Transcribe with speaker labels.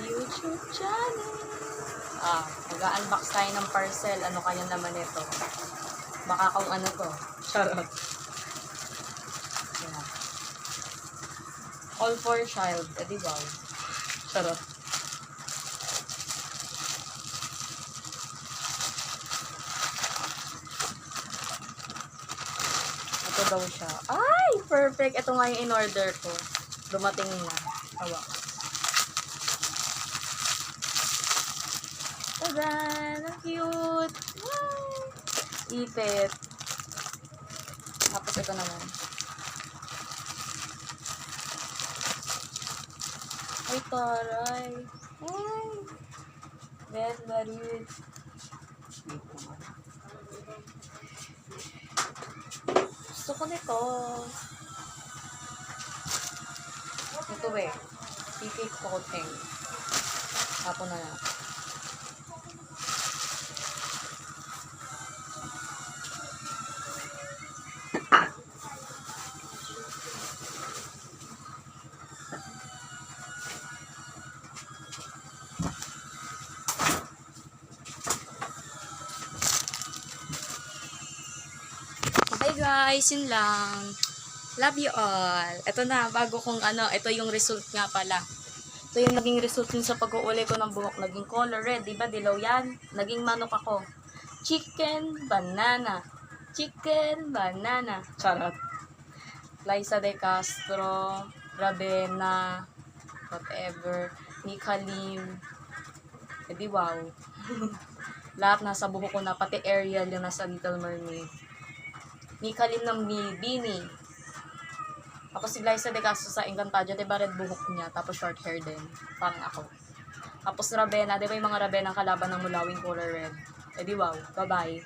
Speaker 1: YouTube channel. Mag-unbox tayo ng parcel. Ano kaya naman ito? Baka kung ano to. Charot. Yeah. All for child. Di ba? Charot. Ito daw siya. Ay! Perfect! Ito nga yung in-order ko. Dumating na. Awa. Tadan! Ang cute! Wow! Ipit. Tapos ito naman. Ay, taray. Ay! Very. Gusto ko nito. Ito Pipi coating. Tapos na lang. Hi guys, yun lang. Love you all. Ito na, bago kong ito yung result nga pala. Ito yung naging result yun sa pag-uuli ko ng buhok. Naging color red, diba? Dilaw yan. Naging manok ako. Chicken, banana. Chicken, banana. Charot. Liza de Castro, Ravena, whatever. Mika Lim. Edi wow. Lahat nasa buhok ko na, pati Ariel yung nasa Little Mermaid. Mika Lim ng Bini. Tapos si Liza de Castro sa Encantadia, diba red buhok niya, tapos short hair din. Parang ako. Tapos Ravena, diba yung mga Ravena kalaban ng mulawing color red. Edi wow, bye-bye.